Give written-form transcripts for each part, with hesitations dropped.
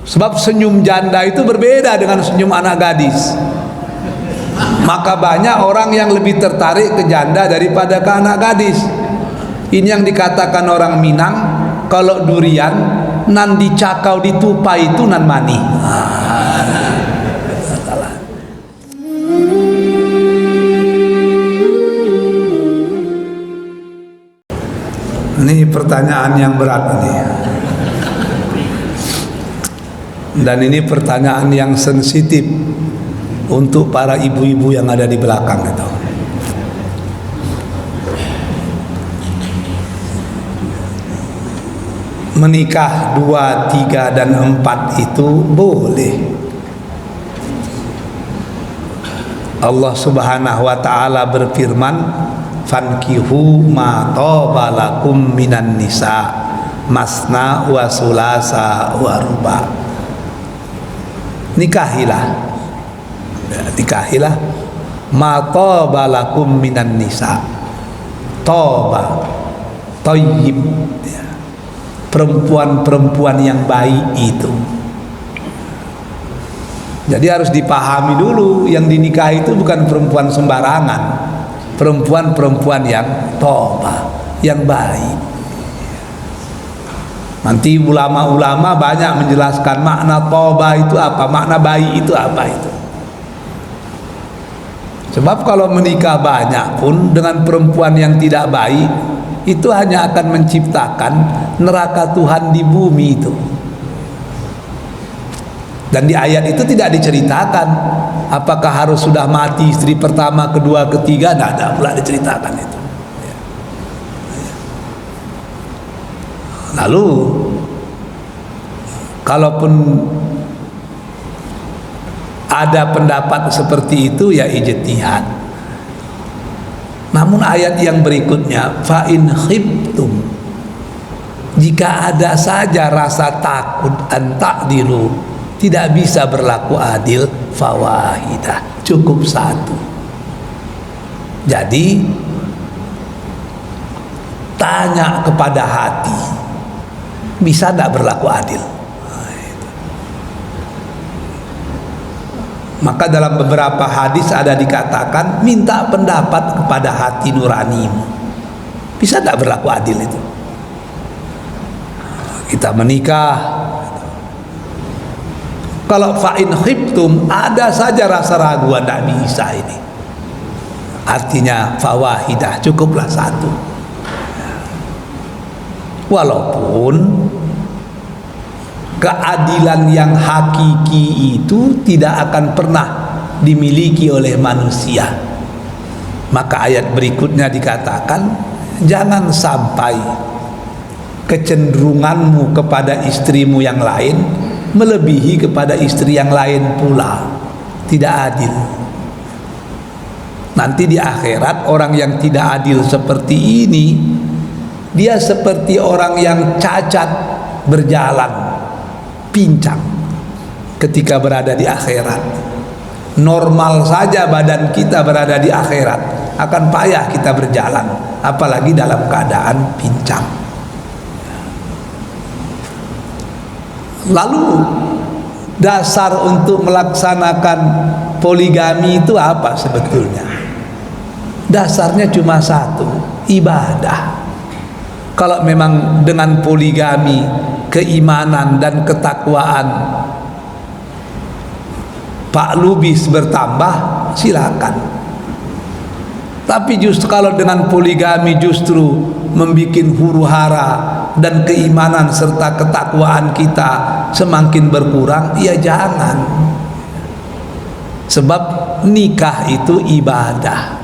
Sebab senyum janda itu berbeda dengan senyum anak gadis. Maka banyak orang yang lebih tertarik ke janda daripada ke anak gadis. Ini yang dikatakan orang Minang, kalau durian nan dicakau ditupai itu nan mani. Ini pertanyaan yang berat ini. Dan ini pertanyaan yang sensitif untuk para ibu-ibu yang ada di belakang itu. Menikah 2, 3, dan 4 itu boleh. Allah Subhanahu wa ta'ala berfirman, fankihu ma taba lakum minan nisa masna wa sulasa wa ruba. Nikahilah ma taba lakum minan nisa. Toba, thayyib, perempuan-perempuan yang baik itu. Jadi harus dipahami dulu, yang dinikahi itu bukan perempuan sembarangan, perempuan-perempuan yang toba, yang baik. Nanti ulama-ulama banyak menjelaskan makna toba itu apa, makna baik itu apa itu. Sebab kalau menikah banyak pun dengan perempuan yang tidak baik, itu hanya akan menciptakan neraka Tuhan di bumi itu. Dan di ayat itu tidak diceritakan apakah harus sudah mati istri pertama, kedua, ketiga, tidak ada pula diceritakan itu. Lalu kalaupun ada pendapat seperti itu, ya ijtihad. Namun ayat yang berikutnya, fa in khiftum, jika ada saja rasa takut an ta'dilu, tidak bisa berlaku adil, fawahidah, cukup satu. Jadi tanya kepada hati, bisa tidak berlaku adil? Maka dalam beberapa hadis ada dikatakan, minta pendapat kepada hati nuranimu, bisa tidak berlaku adil itu? Kita menikah, kalau fa'in khiftum, ada saja rasa ragu, tidak bisa ini, artinya fawahidah, cukuplah satu. Walaupun keadilan yang hakiki itu tidak akan pernah dimiliki oleh manusia. Maka ayat berikutnya dikatakan, jangan sampai kecenderunganmu kepada istrimu yang lain melebihi kepada istri yang lain pula. Tidak adil. Nanti di akhirat orang yang tidak adil seperti ini, dia seperti orang yang cacat berjalan, pincang ketika berada di akhirat. Normal saja badan kita berada di akhirat, akan payah kita berjalan, apalagi dalam keadaan pincang. Lalu dasar untuk melaksanakan poligami itu apa sebetulnya? Dasarnya cuma satu, ibadah. Kalau memang dengan poligami keimanan dan ketakwaan Pak Lubis bertambah, silakan. Tapi justru kalau dengan poligami justru membuat huru-hara dan keimanan serta ketakwaan kita semakin berkurang, ya jangan. Sebab nikah itu ibadah.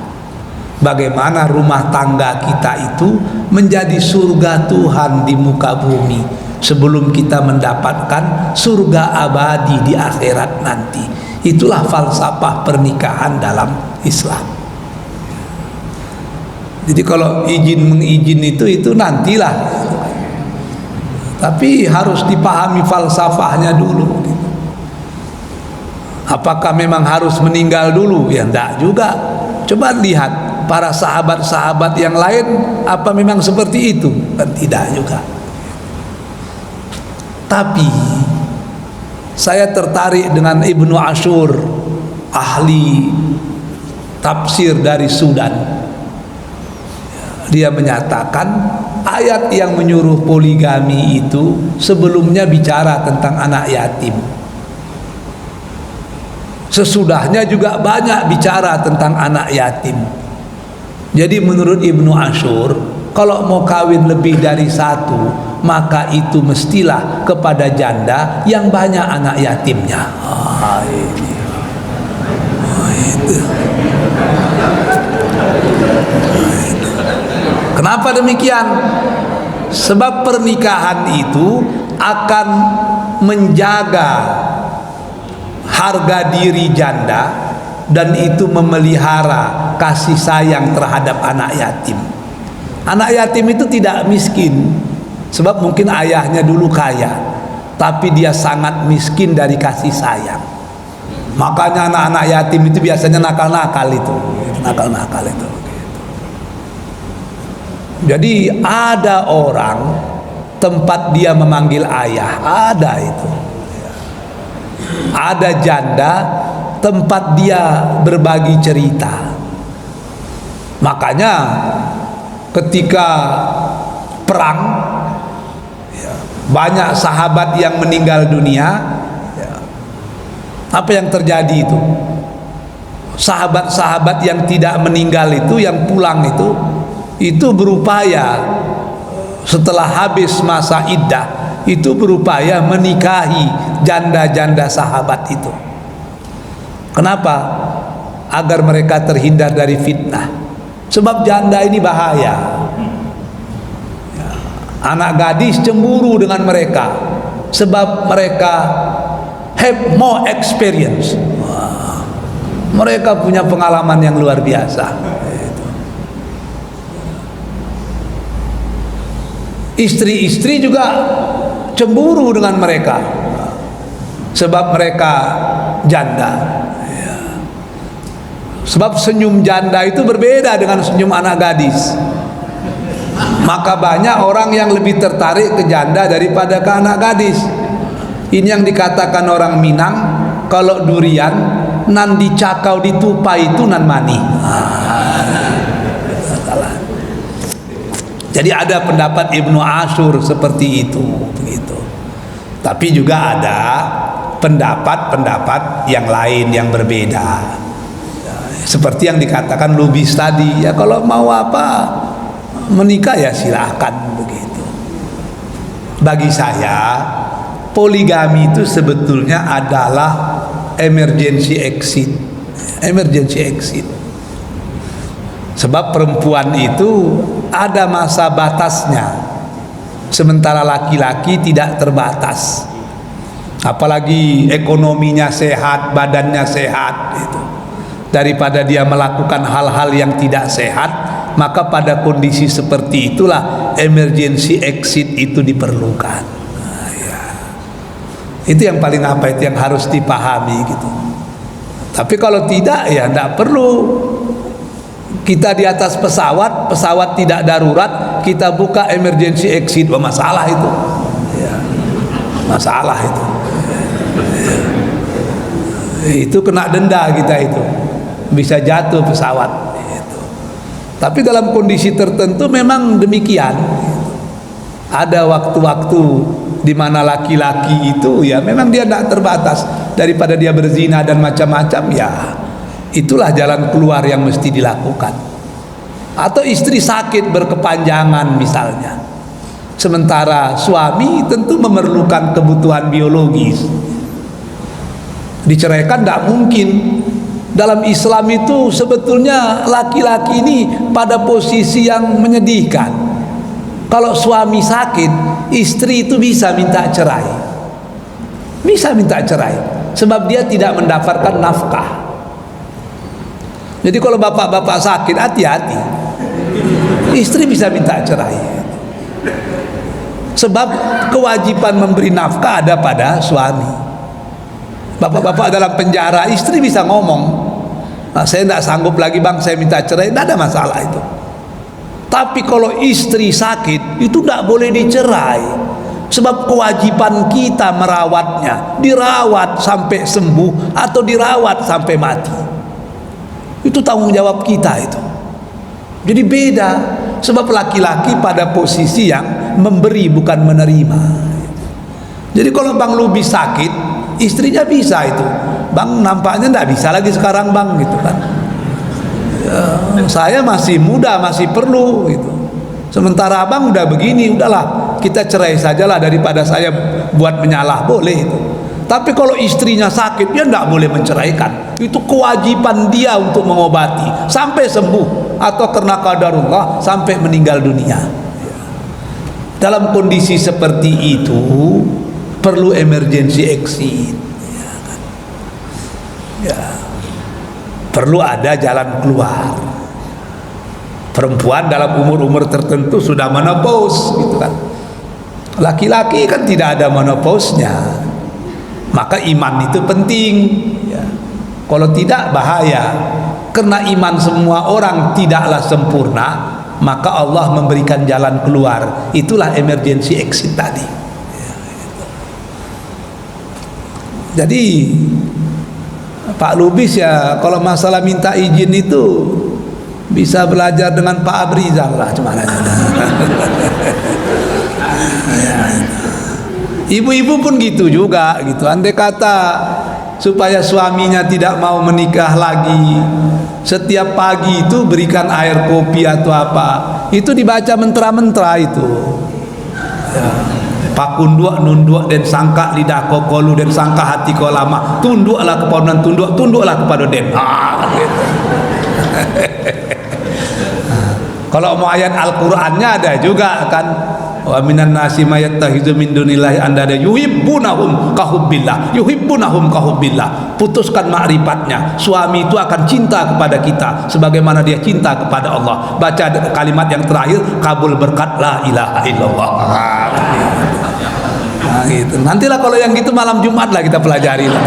Bagaimana rumah tangga kita itu menjadi surga Tuhan di muka bumi sebelum kita mendapatkan surga abadi di akhirat nanti. Itulah falsafah pernikahan dalam Islam. Jadi kalau izin mengizin itu nantilah, tapi harus dipahami falsafahnya dulu. Apakah memang harus meninggal dulu? Ya enggak juga. Coba lihat para sahabat-sahabat yang lain, apa memang seperti itu? Kan tidak juga. Tapi Saya tertarik dengan Ibnu Ashur, ahli tafsir dari Sudan. Dia menyatakan ayat yang menyuruh poligami itu sebelumnya bicara tentang anak yatim. Sesudahnya juga banyak bicara tentang anak yatim. Jadi menurut Ibnu Ashur, kalau mau kawin lebih dari satu, maka itu mestilah kepada janda yang banyak anak yatimnya. Itu. Kenapa demikian? Sebab pernikahan itu akan menjaga harga diri janda, dan itu memelihara kasih sayang terhadap anak yatim. Anak yatim itu tidak miskin, sebab mungkin ayahnya dulu kaya, tapi dia sangat miskin dari kasih sayang. Makanya anak-anak yatim itu biasanya nakal-nakal itu. Jadi ada orang tempat dia memanggil ayah, ada itu. Ada janda tempat dia berbagi cerita. Makanya ketika perang, banyak sahabat yang meninggal dunia. Apa yang terjadi itu? Sahabat-sahabat yang tidak meninggal itu, yang pulang itu berupaya setelah habis masa iddah, itu berupaya menikahi janda-janda sahabat itu. Kenapa? Agar mereka terhindar dari fitnah. Sebab janda ini bahaya. Anak gadis cemburu dengan mereka, sebab mereka have more experience. Mereka punya pengalaman yang luar biasa. Istri-istri juga cemburu dengan mereka, sebab mereka janda. Sebab senyum janda itu berbeda dengan senyum anak gadis. Maka banyak orang yang lebih tertarik ke janda daripada ke anak gadis. Ini yang dikatakan orang Minang, kalau durian nan dicakau ditupai itu nan mani. Jadi ada pendapat Ibnu Ashur seperti itu, begitu. Tapi juga ada pendapat-pendapat yang lain yang berbeda. Seperti yang dikatakan Lubis tadi, ya kalau mau apa menikah ya silahkan, begitu. Bagi saya poligami itu sebetulnya adalah emergency exit. Emergency exit. Sebab perempuan itu ada masa batasnya, sementara laki-laki tidak terbatas. Apalagi ekonominya sehat, badannya sehat itu. Daripada dia melakukan hal-hal yang tidak sehat, maka pada kondisi seperti itulah emergency exit itu diperlukan. Itu yang paling apa, itu yang harus dipahami gitu. Tapi kalau tidak ya tidak perlu. Kita di atas pesawat, pesawat tidak darurat, kita buka emergency exit, masalah itu. Masalah itu. Itu kena denda kita itu. Bisa jatuh pesawat. Tapi dalam kondisi tertentu memang demikian. Ada waktu-waktu di mana laki-laki itu ya memang dia tidak terbatas, daripada dia berzina dan macam-macam, ya itulah jalan keluar yang mesti dilakukan. Atau istri sakit berkepanjangan misalnya, sementara suami tentu memerlukan kebutuhan biologis, diceraikan tidak mungkin. Dalam Islam itu sebetulnya laki-laki ini pada posisi yang menyedihkan. Kalau suami sakit, istri itu bisa minta cerai. Bisa minta cerai, sebab dia tidak mendapatkan nafkah. Jadi kalau bapak-bapak sakit, hati-hati. Istri bisa minta cerai. Sebab kewajiban memberi nafkah ada pada suami. Bapak-bapak dalam penjara, istri bisa ngomong, nah, saya tidak sanggup lagi bang, saya minta cerai, tidak ada masalah itu. Tapi kalau istri sakit, itu tidak boleh dicerai. Sebab kewajiban kita merawatnya, dirawat sampai sembuh atau dirawat sampai mati. Itu tanggung jawab kita itu. Jadi beda, sebab laki-laki pada posisi yang memberi bukan menerima. Jadi kalau Bang Lubi sakit, istrinya bisa itu. Bang nampaknya tidak bisa lagi sekarang Bang gitu kan. Ya, saya masih muda, masih perlu gitu. Sementara abang udah begini, udahlah kita cerai sajalah daripada saya buat menyalah, boleh itu. Tapi kalau istrinya sakit, dia tidak boleh menceraikan. Itu kewajiban dia untuk mengobati sampai sembuh atau karena qadarullah sampai meninggal dunia. Dalam kondisi seperti itu perlu emergency exit. Ya, perlu ada jalan keluar. Perempuan dalam umur-umur tertentu sudah menopause gitu kan. Laki-laki kan tidak ada menopausnya. Maka iman itu penting ya. Kalau tidak bahaya. Karena iman semua orang tidaklah sempurna, maka Allah memberikan jalan keluar. Itulah emergency exit tadi ya, gitu. Jadi Pak Lubis ya kalau masalah minta izin itu bisa belajar dengan Pak Abrizal lah cuman aja. Ibu-ibu pun gitu juga gitu. Andai kata supaya suaminya tidak mau menikah lagi, setiap pagi itu berikan air kopi atau apa, itu dibaca mentra-mentra itu ya. Pakunduk nunduk dan sangka lidah kokolu dan sangka hati kau lama, tunduklah kepada tunduklah kepada den. Gitu. Kalau mau ayat Al-Qur'annya ada juga kan, wa minan nasi mayattakhidzu min dunillahi andada yuhibbunahum kahubbillah. Putuskan makrifatnya. Suami itu akan cinta kepada kita sebagaimana dia cinta kepada Allah. Baca kalimat yang terakhir, kabul berkat la ilaha illallah. Nah, gitu. Nantilah kalau yang gitu malam Jumat lah kita pelajari lah.